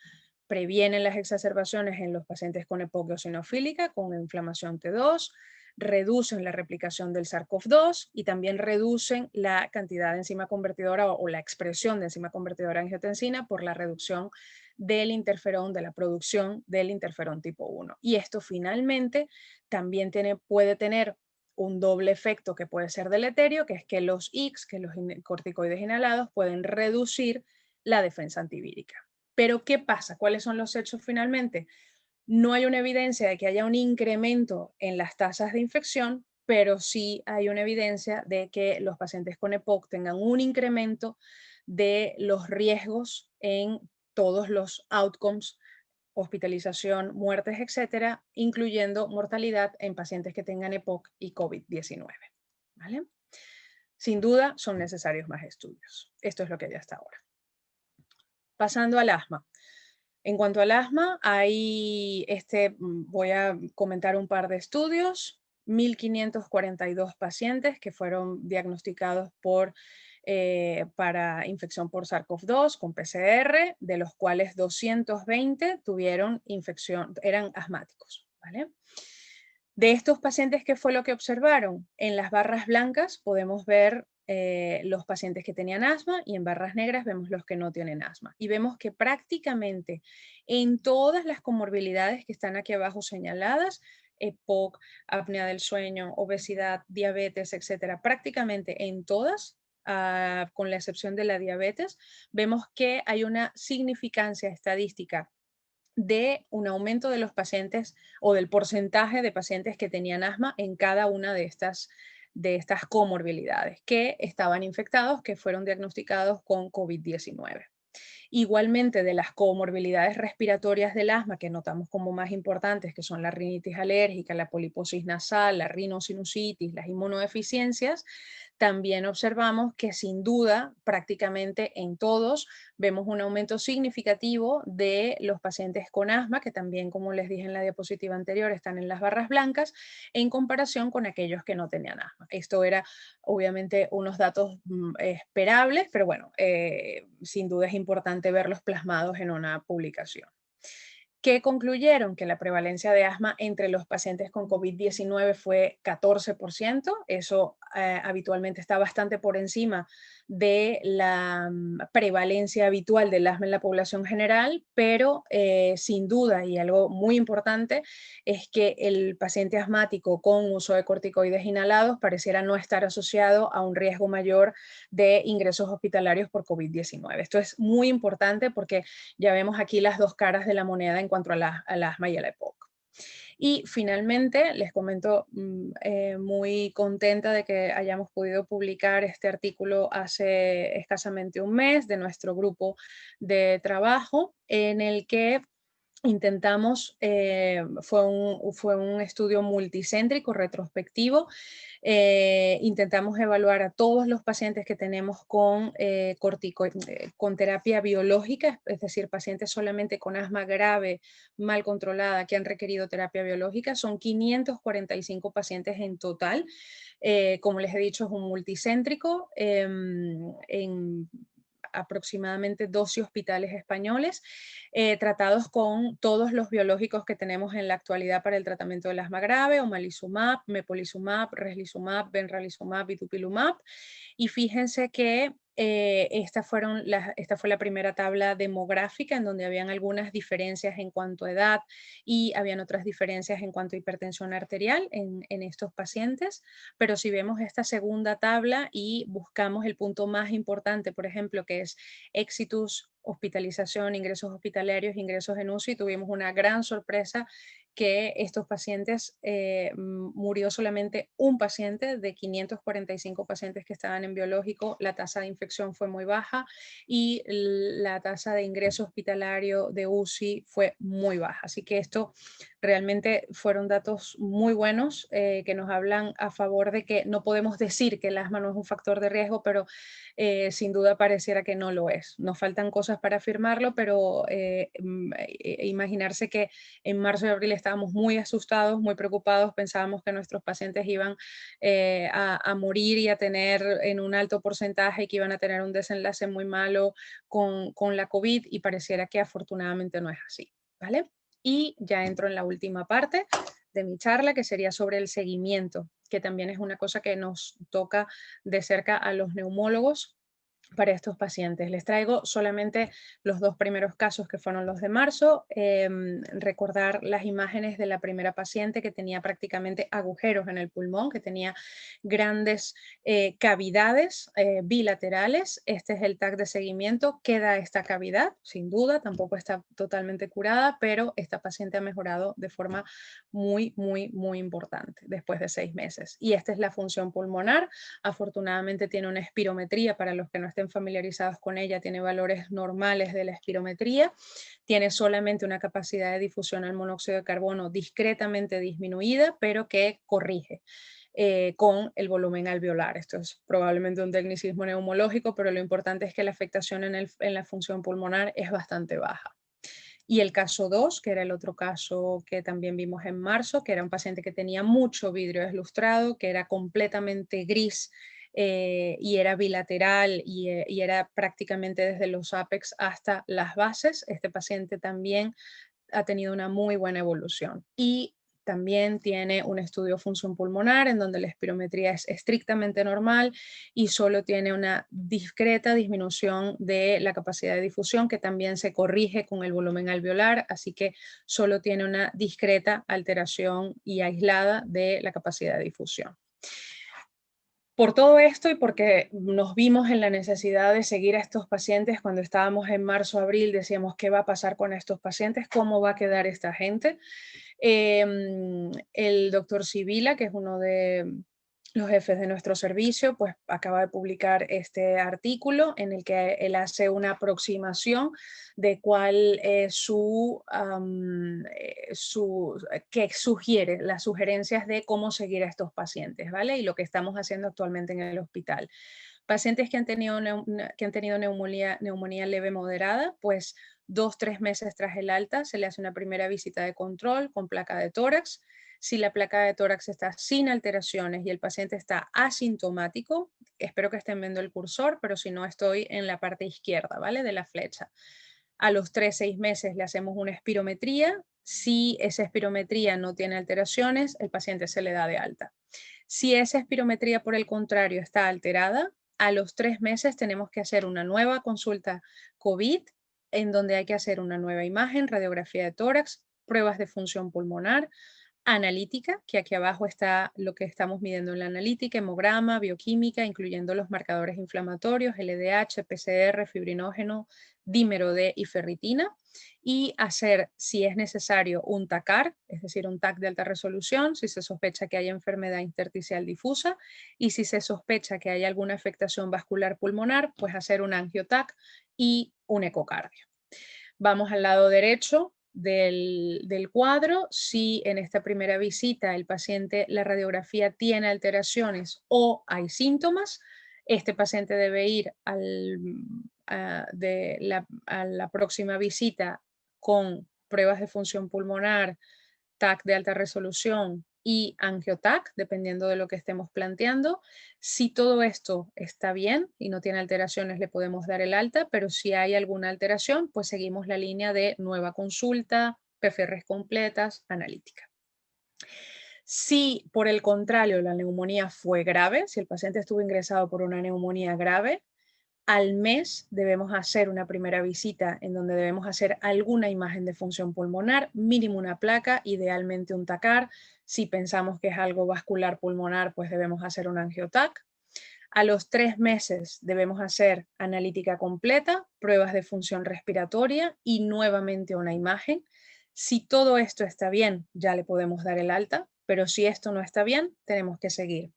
Previenen las exacerbaciones en los pacientes con EPOC eosinofílica, con inflamación T2, reducen la replicación del SARS-CoV-2 y también reducen la cantidad de enzima convertidora o la expresión de enzima convertidora angiotensina por la reducción del interferón, de la producción del interferón tipo 1. Y esto finalmente también puede tener un doble efecto que puede ser deleterio, que es que los ICS, que los corticoides inhalados, pueden reducir la defensa antivírica. Pero ¿qué pasa? ¿Cuáles son los hechos finalmente? No hay una evidencia de que haya un incremento en las tasas de infección, pero sí hay una evidencia de que los pacientes con EPOC tengan un incremento de los riesgos en todos los outcomes, hospitalización, muertes, etcétera, incluyendo mortalidad en pacientes que tengan EPOC y COVID-19. ¿Vale? Sin duda, son necesarios más estudios. Esto es lo que hay hasta ahora. Pasando al asma. En cuanto al asma, voy a comentar un par de estudios. 1.542 pacientes que fueron diagnosticados para infección por SARS-CoV-2 con PCR, de los cuales 220 tuvieron infección, eran asmáticos, ¿vale? De estos pacientes, ¿qué fue lo que observaron? En las barras blancas podemos ver los pacientes que tenían asma y en barras negras vemos los que no tienen asma. Y vemos que prácticamente en todas las comorbilidades que están aquí abajo señaladas, EPOC, apnea del sueño, obesidad, diabetes, etcétera, prácticamente en todas, con la excepción de la diabetes, vemos que hay una significancia estadística de un aumento de los pacientes o del porcentaje de pacientes que tenían asma en cada una de estas comorbilidades que estaban infectados, que fueron diagnosticados con COVID-19. Igualmente, de las comorbilidades respiratorias del asma que notamos como más importantes, que son la rinitis alérgica, la poliposis nasal, la rinosinusitis, las inmunodeficiencias, también observamos que sin duda prácticamente en todos vemos un aumento significativo de los pacientes con asma, que también, como les dije en la diapositiva anterior, están en las barras blancas, en comparación con aquellos que no tenían asma. Esto era obviamente unos datos esperables, pero bueno, sin duda es importante verlos plasmados en una publicación. ¿Qué concluyeron? Que la prevalencia de asma entre los pacientes con COVID-19 fue 14%. Eso habitualmente está bastante por encima de la prevalencia habitual del asma en la población general, pero sin duda, y algo muy importante, es que el paciente asmático con uso de corticoides inhalados pareciera no estar asociado a un riesgo mayor de ingresos hospitalarios por COVID-19. Esto es muy importante porque ya vemos aquí las dos caras de la moneda en cuanto al asma y a la EPOC. Y finalmente, les comento, muy contenta de que hayamos podido publicar este artículo hace escasamente un mes de nuestro grupo de trabajo, en el que intentamos, fue un estudio multicéntrico, retrospectivo. Intentamos evaluar a todos los pacientes que tenemos con terapia biológica, es decir, pacientes solamente con asma grave, mal controlada, que han requerido terapia biológica. Son 545 pacientes en total. Como les he dicho, es un multicéntrico en aproximadamente 12 hospitales españoles, tratados con todos los biológicos que tenemos en la actualidad para el tratamiento del asma grave: omalizumab, mepolizumab, reslizumab, benralizumab y dupilumab. Y fíjense que esta fue la primera tabla demográfica en donde habían algunas diferencias en cuanto a edad y habían otras diferencias en cuanto a hipertensión arterial en estos pacientes. Pero si vemos esta segunda tabla y buscamos el punto más importante, por ejemplo, que es exitus, hospitalización, ingresos hospitalarios, ingresos en UCI, tuvimos una gran sorpresa que estos pacientes, murió solamente un paciente de 545 pacientes que estaban en biológico. La tasa de infección fue muy baja y la tasa de ingreso hospitalario de UCI fue muy baja. Así que esto realmente fueron datos muy buenos que nos hablan a favor de que no podemos decir que el asma no es un factor de riesgo, pero sin duda pareciera que no lo es. Nos faltan cosas para afirmarlo, pero imaginarse que en marzo y abril estábamos muy asustados, muy preocupados, pensábamos que nuestros pacientes iban a morir y a tener en un alto porcentaje y que iban a tener un desenlace muy malo con la COVID, y pareciera que afortunadamente no es así, ¿vale? Y ya entro en la última parte de mi charla, que sería sobre el seguimiento, que también es una cosa que nos toca de cerca a los neumólogos para estos pacientes. Les traigo solamente los dos primeros casos, que fueron los de marzo. Recordar las imágenes de la primera paciente que tenía prácticamente agujeros en el pulmón, que tenía grandes cavidades bilaterales. Este es el TAC de seguimiento. Queda esta cavidad, sin duda, tampoco está totalmente curada, pero esta paciente ha mejorado de forma muy, muy, muy importante después de 6 meses. Y esta es la función pulmonar. Afortunadamente tiene una espirometría, para los que no estén familiarizados con ella, tiene valores normales de la espirometría, tiene solamente una capacidad de difusión al monóxido de carbono discretamente disminuida, pero que corrige con el volumen alveolar. Esto es probablemente un tecnicismo neumológico, pero lo importante es que la afectación en la función pulmonar es bastante baja. Y el caso 2, que era el otro caso que también vimos en marzo, que era un paciente que tenía mucho vidrio deslustrado, que era completamente gris y era bilateral y era prácticamente desde los ápex hasta las bases. Este paciente también ha tenido una muy buena evolución. Y también tiene un estudio de función pulmonar en donde la espirometría es estrictamente normal y solo tiene una discreta disminución de la capacidad de difusión, que también se corrige con el volumen alveolar, así que solo tiene una discreta alteración y aislada de la capacidad de difusión. Por todo esto y porque nos vimos en la necesidad de seguir a estos pacientes cuando estábamos en marzo, abril, decíamos: ¿qué va a pasar con estos pacientes? ¿Cómo va a quedar esta gente? El doctor Sibila, que es uno de los jefes de nuestro servicio, pues acaba de publicar este artículo en el que él hace una aproximación de cuál es qué sugiere, las sugerencias de cómo seguir a estos pacientes, ¿vale? Y lo que estamos haciendo actualmente en el hospital. Pacientes que han tenido, neumonía leve moderada, pues 2-3 meses tras el alta se le hace una primera visita de control con placa de tórax. Si la placa de tórax está sin alteraciones y el paciente está asintomático, espero que estén viendo el cursor, pero si no, estoy en la parte izquierda, ¿vale? De la flecha. A los 3-6 meses le hacemos una espirometría. Si esa espirometría no tiene alteraciones, el paciente se le da de alta. Si esa espirometría, por el contrario, está alterada, a los 3 meses tenemos que hacer una nueva consulta COVID, en donde hay que hacer una nueva imagen, radiografía de tórax, pruebas de función pulmonar, analítica, que aquí abajo está lo que estamos midiendo en la analítica, hemograma, bioquímica, incluyendo los marcadores inflamatorios, LDH, PCR, fibrinógeno, dímero D y ferritina, y hacer, si es necesario, un TACAR, es decir, un TAC de alta resolución, si se sospecha que hay enfermedad intersticial difusa, y si se sospecha que hay alguna afectación vascular pulmonar, pues hacer un angiotac y un ecocardio. Vamos al lado derecho del cuadro. Si en esta primera visita el paciente, la radiografía tiene alteraciones o hay síntomas, este paciente debe ir a la próxima visita con pruebas de función pulmonar, TAC de alta resolución y angiotac, dependiendo de lo que estemos planteando. Si todo esto está bien y no tiene alteraciones, le podemos dar el alta, pero si hay alguna alteración, pues seguimos la línea de nueva consulta, PFRs completas, analítica. Si por el contrario la neumonía fue grave, si el paciente estuvo ingresado por una neumonía grave, al mes debemos hacer una primera visita en donde debemos hacer alguna imagen de función pulmonar, mínimo una placa, idealmente un TACAR. Si pensamos que es algo vascular pulmonar, pues debemos hacer un angiotac. A los 3 meses debemos hacer analítica completa, pruebas de función respiratoria y nuevamente una imagen. Si todo esto está bien, ya le podemos dar el alta, pero si esto no está bien, tenemos que seguir.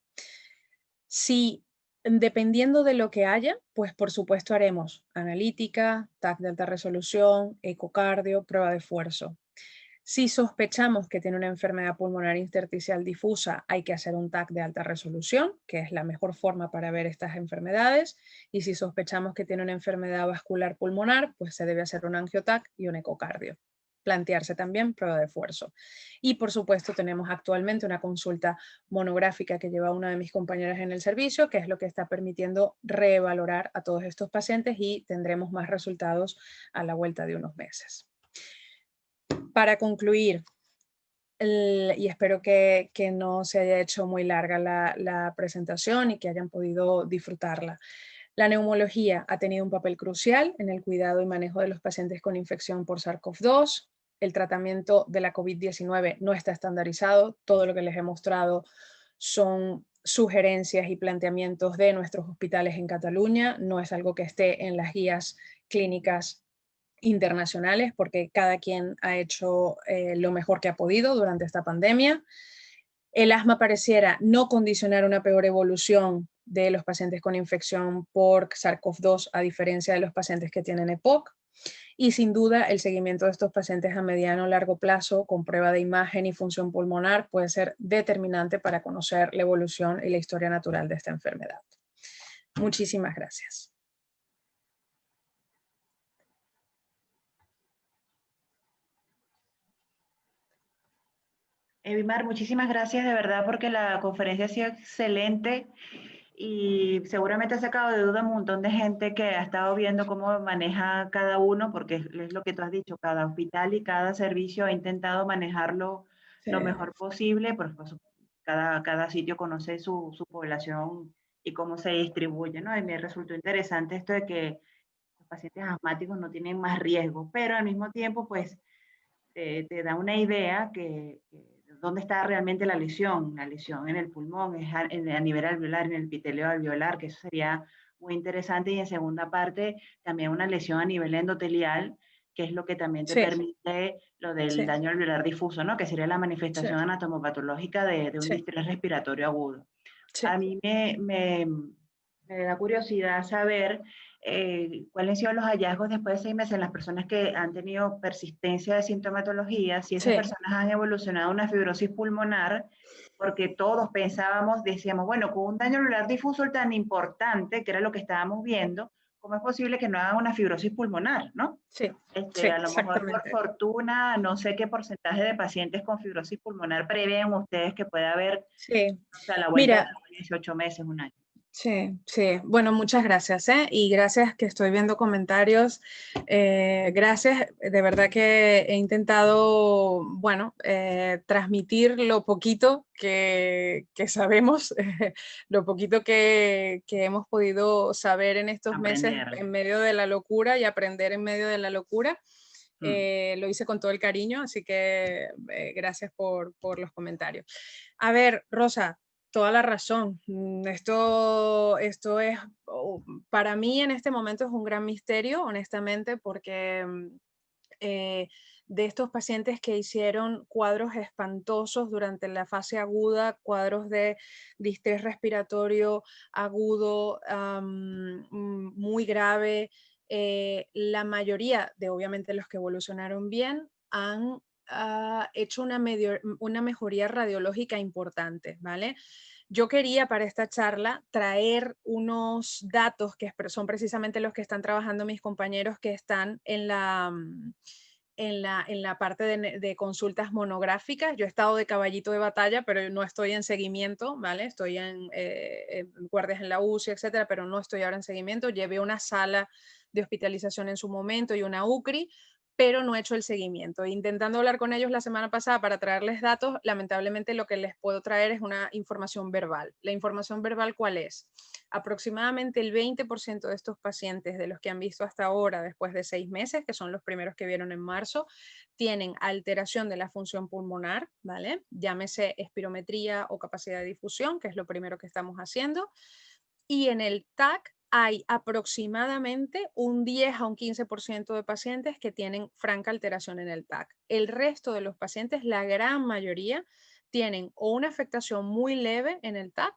Si dependiendo de lo que haya, pues por supuesto haremos analítica, TAC de alta resolución, ecocardio, prueba de esfuerzo. Si sospechamos que tiene una enfermedad pulmonar intersticial difusa, hay que hacer un TAC de alta resolución, que es la mejor forma para ver estas enfermedades. Y si sospechamos que tiene una enfermedad vascular pulmonar, pues se debe hacer un angiotac y un ecocardio. Plantearse también prueba de esfuerzo. Y por supuesto tenemos actualmente una consulta monográfica que lleva una de mis compañeras en el servicio, que es lo que está permitiendo revalorar a todos estos pacientes y tendremos más resultados a la vuelta de unos meses. Para concluir, y espero que no se haya hecho muy larga la presentación y que hayan podido disfrutarla. La neumología ha tenido un papel crucial en el cuidado y manejo de los pacientes con infección por SARS-CoV-2. El tratamiento de la COVID-19 no está estandarizado. Todo lo que les he mostrado son sugerencias y planteamientos de nuestros hospitales en Cataluña. No es algo que esté en las guías clínicas internacionales, porque cada quien ha hecho lo mejor que ha podido durante esta pandemia. El asma pareciera no condicionar una peor evolución de los pacientes con infección por SARS-CoV-2 a diferencia de los pacientes que tienen EPOC. Y sin duda el seguimiento de estos pacientes a mediano o largo plazo con prueba de imagen y función pulmonar puede ser determinante para conocer la evolución y la historia natural de esta enfermedad. Muchísimas gracias. Evimar, muchísimas gracias de verdad porque la conferencia ha sido excelente y seguramente ha sacado de duda un montón de gente que ha estado viendo cómo maneja cada uno, porque es lo que tú has dicho, cada hospital y cada servicio ha intentado manejarlo lo mejor posible, por cada sitio conoce su población y cómo se distribuye, ¿no? Y me resultó interesante esto de que los pacientes asmáticos no tienen más riesgo, pero al mismo tiempo, pues, te da una idea que dónde está realmente la lesión en el pulmón, es a nivel alveolar, en el epitelio alveolar, que eso sería muy interesante, y en segunda parte también una lesión a nivel endotelial, que es lo que también te permite lo del daño alveolar difuso, ¿no? Que sería la manifestación anatomopatológica de un distrés respiratorio agudo. A mí me da curiosidad saber cuáles han sido los hallazgos después de 6 meses en las personas que han tenido persistencia de sintomatología, si esas personas han evolucionado a una fibrosis pulmonar, porque todos pensábamos, decíamos, bueno, con un daño alveolar difuso tan importante, que era lo que estábamos viendo, ¿cómo es posible que no hagan una fibrosis pulmonar, no? A lo mejor por fortuna, no sé qué porcentaje de pacientes con fibrosis pulmonar prevén ustedes que pueda haber a la vuelta de 18 meses, un año. Sí, sí. Bueno, muchas gracias, y gracias que estoy viendo comentarios. Gracias, de verdad que he intentado, bueno, transmitir lo poquito que sabemos, lo poquito que hemos podido saber en estos meses en medio de la locura y aprender en medio de la locura. Lo hice con todo el cariño, así que gracias por los comentarios. A ver, Rosa, toda la razón. Esto es, para mí en este momento es un gran misterio, honestamente, porque de estos pacientes que hicieron cuadros espantosos durante la fase aguda, cuadros de distrés respiratorio agudo, muy grave, la mayoría de obviamente los que evolucionaron bien han hecho una mejoría radiológica importante, ¿vale? Yo quería para esta charla traer unos datos que son precisamente los que están trabajando mis compañeros que están en la parte de consultas monográficas. Yo he estado de caballito de batalla, pero no estoy en seguimiento, ¿vale? Estoy en guardias en la UCI, etcétera, pero no estoy ahora en seguimiento. Llevé una sala de hospitalización en su momento y una UCRI, pero no he hecho el seguimiento. Intentando hablar con ellos la semana pasada para traerles datos, lamentablemente lo que les puedo traer es una información verbal. ¿La información verbal cuál es? Aproximadamente el 20% de estos pacientes de los que han visto hasta ahora, después de 6 meses, que son los primeros que vieron en marzo, tienen alteración de la función pulmonar, ¿vale? Llámese espirometría o capacidad de difusión, que es lo primero que estamos haciendo. Y en el TAC hay aproximadamente un 10 a un 15% de pacientes que tienen franca alteración en el TAC. El resto de los pacientes, la gran mayoría, tienen o una afectación muy leve en el TAC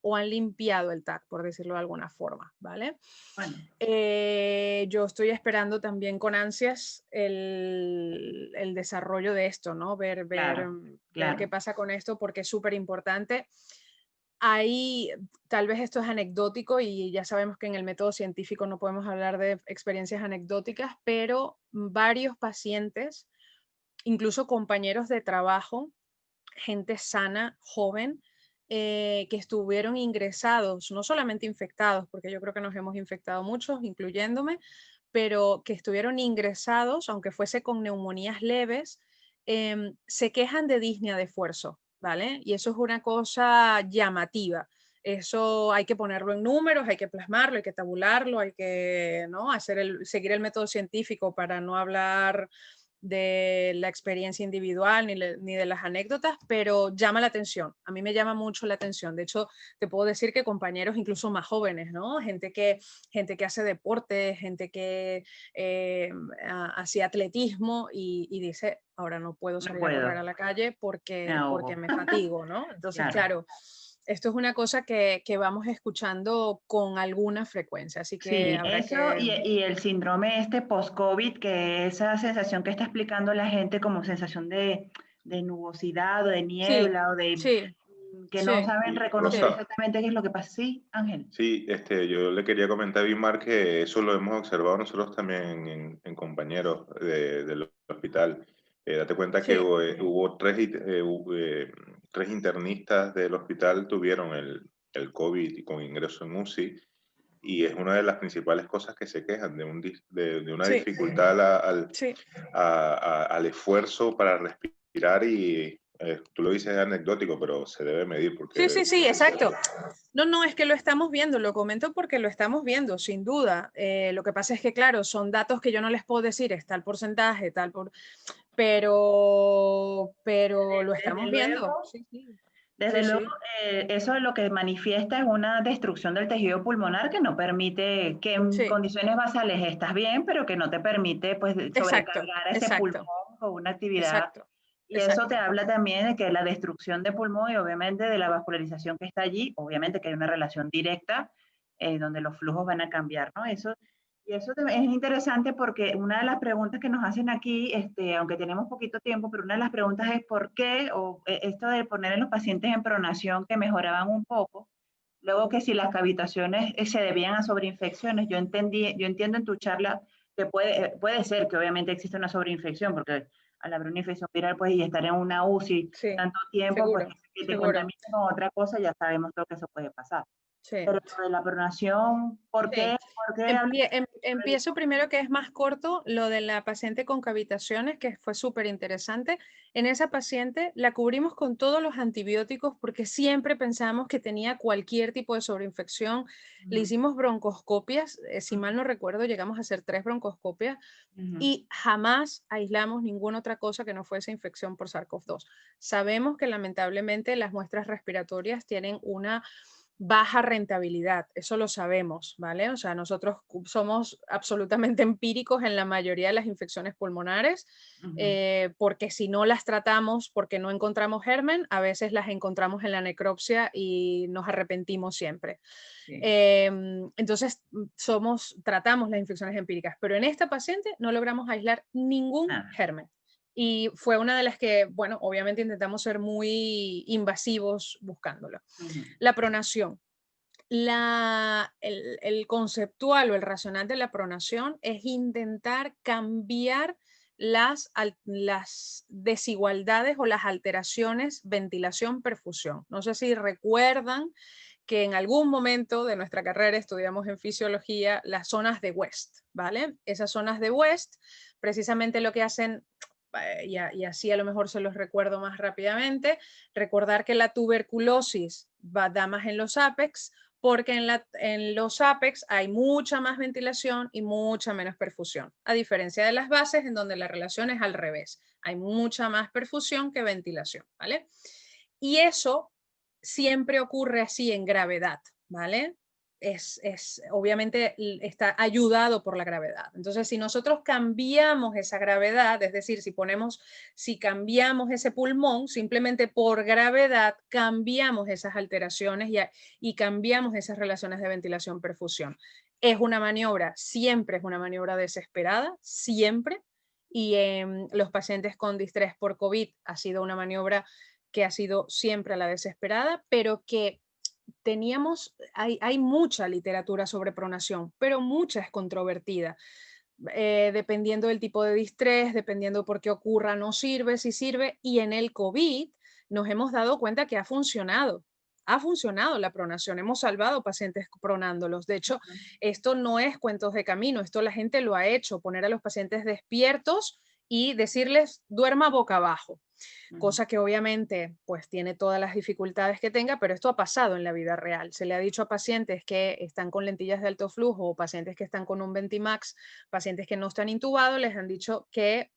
o han limpiado el TAC, por decirlo de alguna forma, ¿vale? Bueno, Yo estoy esperando también con ansias el desarrollo de esto, ¿no? Ver claro, qué claro. pasa con esto, porque es súper importante. Ahí, tal vez esto es anecdótico y ya sabemos que en el método científico no podemos hablar de experiencias anecdóticas, pero varios pacientes, incluso compañeros de trabajo, gente sana, joven, que estuvieron ingresados, no solamente infectados, porque yo creo que nos hemos infectado muchos, incluyéndome, pero que estuvieron ingresados, aunque fuese con neumonías leves, se quejan de disnea de esfuerzo, ¿vale? Y eso es una cosa llamativa. Eso hay que ponerlo en números, hay que plasmarlo, hay que tabularlo, hay que, ¿no? Seguir el método científico para no hablar de la experiencia individual ni de las anécdotas, pero llama la atención. A mí me llama mucho la atención. De hecho, te puedo decir que compañeros incluso más jóvenes, ¿no? Gente que hace deporte, gente que hacía atletismo y dice, ahora no puedo No salir a correr a puedo, la calle me porque ahogo. me fatigo, ¿no? Entonces, Claro. claro, esto es una cosa que vamos escuchando con alguna frecuencia, así que Sí, habrá eso que... y el síndrome este post-COVID, que esa sensación que está explicando la gente como sensación de nubosidad o de Sí, niebla o de sí, que no sí, saben Y reconocer sí. Rosa, exactamente qué es lo que pasa. Sí, Ángel. sí, yo le quería comentar a Bimar que eso lo hemos observado nosotros también en compañeros del hospital. Date cuenta que Sí, hubo tres internistas del hospital tuvieron el COVID y con ingreso en UCI, y es una de las principales cosas que se quejan de una sí, dificultad sí. al esfuerzo para respirar y tú lo dices anecdótico, pero se debe medir Sí, porque sí, sí, exacto. No, no, es que lo estamos viendo, lo comento porque lo estamos viendo, sin duda. Lo que pasa es que, claro, son datos que yo no les puedo decir, es tal porcentaje, pero lo Desde estamos viendo. luego, Sí, sí, desde sí, luego, sí, eso lo que manifiesta es una destrucción del tejido pulmonar que no permite, que en sí, condiciones basales estás bien, pero que no te permite pues exacto, sobrecargar ese pulmón exacto, con una actividad. exacto, Y eso te exacto. habla también de que la destrucción de pulmón y obviamente de la vascularización que está allí, obviamente que hay una relación directa donde los flujos van a cambiar, ¿no? Y eso es interesante porque una de las preguntas que nos hacen aquí, aunque tenemos poquito tiempo, pero una de las preguntas es por qué, o esto de poner a los pacientes en pronación que mejoraban un poco, luego que si las cavitaciones se debían a sobreinfecciones, yo entiendo en tu charla que puede ser que obviamente existe una sobreinfección, porque al haber una infección viral, pues, y estar en una UCI Sí, tanto tiempo, pues, seguro, que te seguro. contamine con otra cosa, ya sabemos todo que eso puede pasar. Sí. Pero lo de la pronación, ¿por Sí. qué? ¿Por qué hablas de Empiezo médico? primero que es más corto, lo de la paciente con cavitaciones, que fue súper interesante. En esa paciente la cubrimos con todos los antibióticos porque siempre pensamos que tenía cualquier tipo de sobreinfección. Le Ujú, hicimos broncoscopias, si ujú, mal no recuerdo, llegamos a hacer 3 broncoscopias ujú. y jamás aislamos ninguna otra cosa que no fuese infección por SARS-CoV-2. Sabemos que lamentablemente las muestras respiratorias tienen una baja rentabilidad, eso lo sabemos, ¿vale? O sea, nosotros somos absolutamente empíricos en la mayoría de las infecciones pulmonares, Ujú, porque si no las tratamos porque no encontramos germen, a veces las encontramos en la necropsia y nos arrepentimos siempre. sí, Entonces, tratamos las infecciones empíricas, pero en esta paciente no logramos aislar ningún nada. germen. Y fue una de las que, bueno, obviamente intentamos ser muy invasivos buscándolo. Ujú, La pronación. El conceptual o el racional de la pronación es intentar cambiar las desigualdades o las alteraciones ventilación-perfusión. No sé si recuerdan que en algún momento de nuestra carrera estudiamos en fisiología las zonas de West, ¿vale? Esas zonas de West precisamente lo que hacen, y así a lo mejor se los recuerdo más rápidamente, recordar que la tuberculosis da más en los apex, porque en los apex hay mucha más ventilación y mucha menos perfusión, a diferencia de las bases en donde la relación es al revés, hay mucha más perfusión que ventilación, ¿vale? Y eso siempre ocurre así en gravedad, ¿vale? obviamente está ayudado por la gravedad. Entonces, si nosotros cambiamos esa gravedad, es decir, si cambiamos ese pulmón, simplemente por gravedad cambiamos esas alteraciones y cambiamos esas relaciones de ventilación-perfusión. Es una maniobra, siempre es una maniobra desesperada, siempre. Y en los pacientes con distrés por COVID ha sido una maniobra que ha sido siempre a la desesperada, pero que hay mucha literatura sobre pronación, pero mucha es controvertida. Dependiendo del tipo de distrés, dependiendo por qué ocurra, no sirve, si sirve. Y en el COVID nos hemos dado cuenta que ha funcionado. Ha funcionado la pronación, hemos salvado pacientes pronándolos. De hecho, esto no es cuentos de camino, esto la gente lo ha hecho, poner a los pacientes despiertos y decirles duerma boca abajo. Cosa que obviamente pues tiene todas las dificultades que tenga, pero esto ha pasado en la vida real. Se le ha dicho a pacientes que están con lentillas de alto flujo o pacientes que están con un Ventimax, pacientes que no están intubados, les han dicho que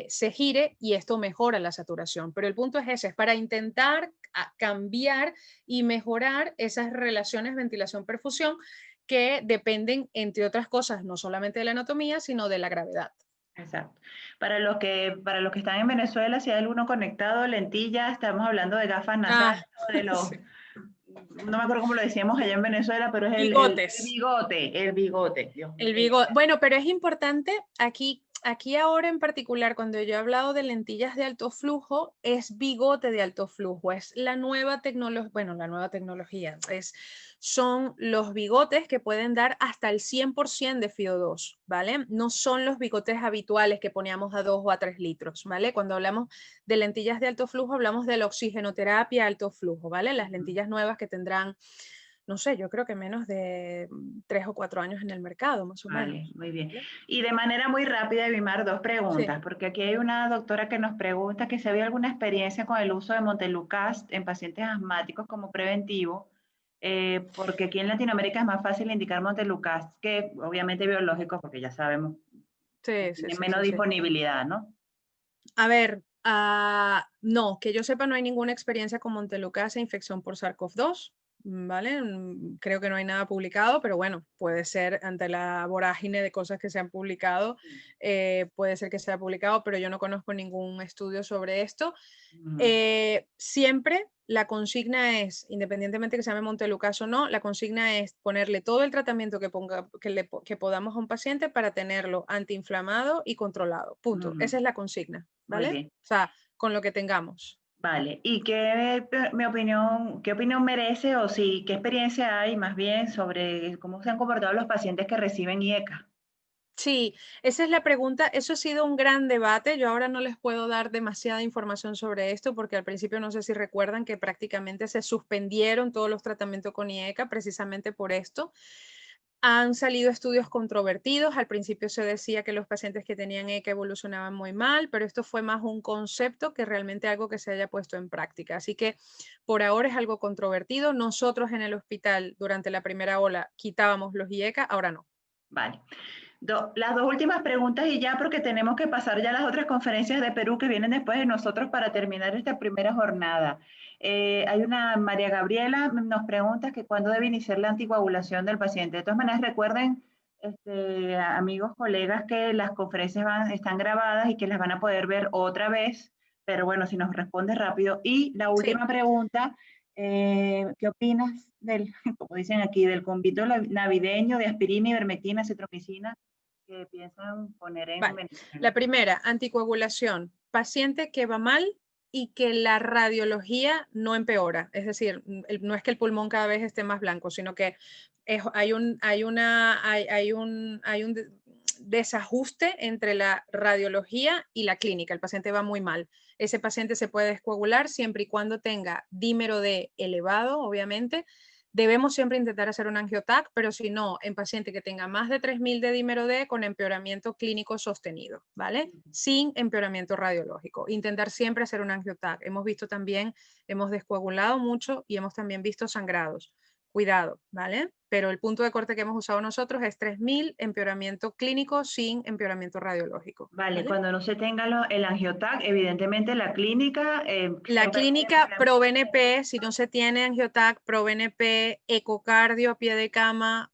se gire y esto mejora la saturación. Pero el punto es ese, es para intentar cambiar y mejorar esas relaciones ventilación-perfusión que dependen, entre otras cosas, no solamente de la anatomía, sino de la gravedad. Exacto. Para los que están en Venezuela, si hay alguno conectado, lentillas, estamos hablando de gafas nasales o de los, Sí. no me acuerdo cómo lo decíamos allá en Venezuela, pero es el bigote, el bigote. Dios mío. El bigote. Bueno, pero es importante aquí ahora en particular, cuando yo he hablado de lentillas de alto flujo, es bigote de alto flujo, es la nueva tecnología, bueno, la nueva tecnología, son los bigotes que pueden dar hasta el 100% de FiO2, ¿vale? No son los bigotes habituales que poníamos a 2 o a 3 litros, ¿vale? Cuando hablamos de lentillas de alto flujo, hablamos de la oxigenoterapia alto flujo, ¿vale? Las lentillas nuevas que tendrán, no sé, yo creo que menos de 3 o 4 años en el mercado, más o Vale, menos. muy bien. Y de manera muy rápida, Vimar, 2 preguntas, Sí. porque aquí hay una doctora que nos pregunta que si había alguna experiencia con el uso de Montelukast en pacientes asmáticos como preventivo, porque aquí en Latinoamérica es más fácil indicar Montelukast que obviamente biológicos, porque ya sabemos que Sí, sí, tienen sí, menos sí, sí. disponibilidad, ¿no? A ver, no, que yo sepa, no hay ninguna experiencia con Montelukast e infección por SARS-CoV-2, ¿vale? Creo que no hay nada publicado, pero bueno, puede ser ante la vorágine de cosas que se han publicado, puede ser que sea publicado, pero yo no conozco ningún estudio sobre esto. Siempre la consigna es, independientemente que se llame Montelukast o no, la consigna es ponerle todo el tratamiento que podamos a un paciente para tenerlo antiinflamado y controlado. Punto. Esa es la consigna, Muy ¿vale? bien. O sea, con lo que tengamos. Vale, ¿y qué opinión merece o si qué experiencia hay más bien sobre cómo se han comportado los pacientes que reciben IECA? Sí, esa es la pregunta. Eso ha sido un gran debate. Yo ahora no les puedo dar demasiada información sobre esto porque al principio no sé si recuerdan que prácticamente se suspendieron todos los tratamientos con IECA precisamente por esto. Han salido estudios controvertidos. Al principio se decía que los pacientes que tenían ECA evolucionaban muy mal, pero esto fue más un concepto que realmente algo que se haya puesto en práctica. Así que por ahora es algo controvertido. Nosotros en el hospital durante la primera ola quitábamos los IECA, ahora no. Vale. Las 2 últimas preguntas y ya porque tenemos que pasar ya a las otras conferencias de Perú que vienen después de nosotros para terminar esta primera jornada. Hay una, María Gabriela nos pregunta que cuándo debe iniciar la anticoagulación del paciente. De todas maneras, recuerden, amigos, colegas, que las conferencias están grabadas y que las van a poder ver otra vez, pero bueno, si nos responde rápido. Y la última pregunta, ¿qué opinas del, como dicen aquí, del convito navideño de aspirina, ivermectina, citromicina que piensan poner en Vale. Venezuela? La primera, anticoagulación. Paciente que va mal y que la radiología no empeora. Es decir, no es que el pulmón cada vez esté más blanco, sino que hay un desajuste entre la radiología y la clínica. El paciente va muy mal. Ese paciente se puede descoagular siempre y cuando tenga dímero D elevado, obviamente. Debemos siempre intentar hacer un angiotac, pero si no, en paciente que tenga más de 3000 de dímero D con empeoramiento clínico sostenido, ¿vale? Sin empeoramiento radiológico. Intentar siempre hacer un angiotac. Hemos visto también, hemos descoagulado mucho y hemos también visto sangrados. cuidado, ¿vale? Pero el punto de corte que hemos usado nosotros es 3000, empeoramiento clínico sin empeoramiento radiológico. Vale, ¿vale? cuando no se tenga el angiotac, evidentemente la clínica... La siempre clínica tiene ProBNP, si no se tiene angiotac, ProBNP, ecocardio a pie de cama,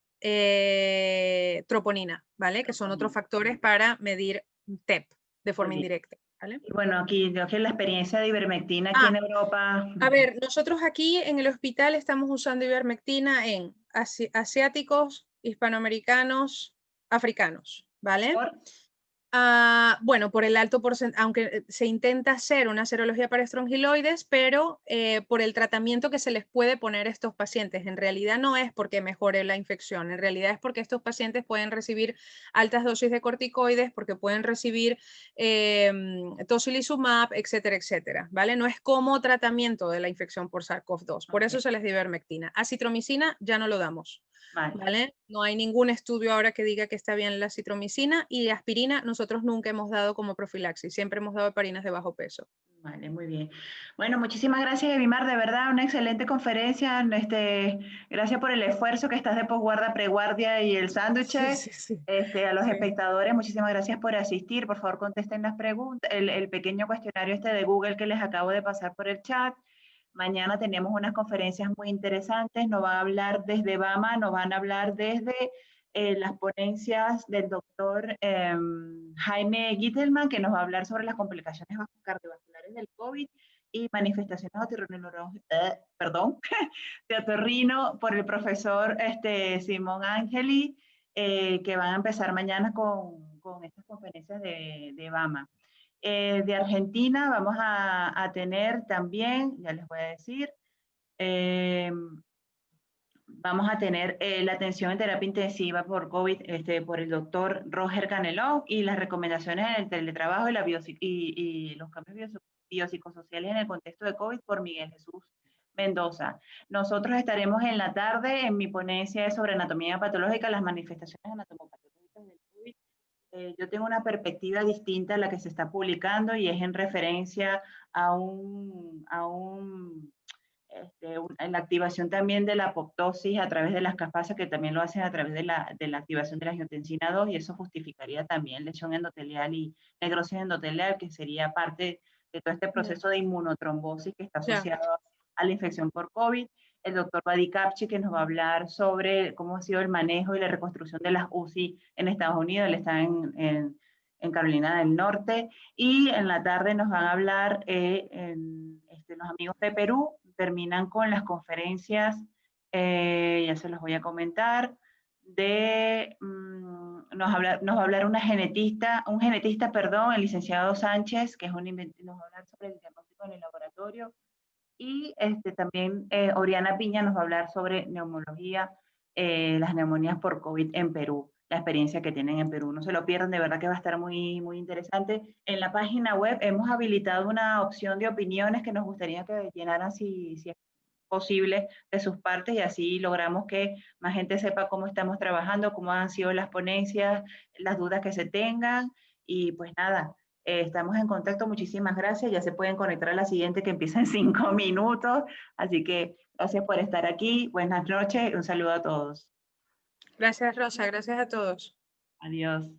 troponina, ¿vale? Que son otros factores para medir TEP de forma Muy bien. indirecta, ¿vale? Y bueno, aquí yo que la experiencia de ivermectina aquí en Europa... A ver, nosotros aquí en el hospital estamos usando ivermectina en asiáticos, hispanoamericanos, africanos, ¿vale? ¿Por? Bueno, por el alto porcentaje, aunque se intenta hacer una serología para estrongiloides, pero por el tratamiento que se les puede poner a estos pacientes. En realidad no es porque mejore la infección, en realidad es porque estos pacientes pueden recibir altas dosis de corticoides, porque pueden recibir tocilizumab, etcétera, etcétera, ¿vale? No es como tratamiento de la infección por SARS-CoV-2, por eso se les da ivermectina. Acitromicina ya no lo damos. Vale. ¿Vale? No hay ningún estudio ahora que diga que está bien la citromicina, y aspirina nosotros nunca hemos dado como profilaxis, siempre hemos dado heparinas de bajo peso. Vale, muy bien. Bueno, muchísimas gracias, Evimar, de verdad, una excelente conferencia. Gracias por el esfuerzo que estás de posguarda, preguardia y el sándwich. Sí. A los espectadores, muchísimas gracias por asistir. Por favor, contesten las preguntas, el pequeño cuestionario de Google que les acabo de pasar por el chat. Mañana tenemos unas conferencias muy interesantes. Nos van a hablar desde BAMA, nos van a hablar desde las ponencias del doctor Jaime Gittelman, que nos va a hablar sobre las complicaciones cardiovasculares del COVID y manifestaciones de otorrino por el profesor Simón Angeli, que van a empezar mañana con estas conferencias de BAMA. De Argentina vamos a tener también, ya les voy a decir, vamos a tener la atención en terapia intensiva por COVID por el doctor Roger Canelón, y las recomendaciones en el teletrabajo y los cambios biopsicosociales en el contexto de COVID por Miguel Jesús Mendoza. Nosotros estaremos en la tarde en mi ponencia sobre anatomía patológica, las manifestaciones anatomopatológicas del COVID. Yo tengo una perspectiva distinta a la que se está publicando, y es en referencia a en la activación también de la apoptosis a través de las caspasas, que también lo hacen a través de la activación de la angiotensina 2, y eso justificaría también lesión endotelial y necrosis endotelial, que sería parte de todo este proceso de inmunotrombosis que está asociado a la infección por COVID. El doctor Vadi Kapchi, que nos va a hablar sobre cómo ha sido el manejo y la reconstrucción de las UCI en Estados Unidos. Él está en Carolina del Norte. Y en la tarde nos van a hablar los amigos de Perú. Terminan con las conferencias, ya se los voy a comentar, nos va a hablar un genetista, el licenciado Sánchez, que es nos va a hablar sobre el diagnóstico en el laboratorio. Y también Oriana Piña nos va a hablar sobre neumología, las neumonías por COVID en Perú, la experiencia que tienen en Perú. No se lo pierdan, de verdad que va a estar muy, muy interesante. En la página web hemos habilitado una opción de opiniones que nos gustaría que llenaran, si es posible, de sus partes, y así logramos que más gente sepa cómo estamos trabajando, cómo han sido las ponencias, las dudas que se tengan. Y pues nada, estamos en contacto. Muchísimas gracias. Ya se pueden conectar a la siguiente, que empieza en 5 minutos. Así que gracias por estar aquí. Buenas noches. Un saludo a todos. Gracias, Rosa. Gracias a todos. Adiós.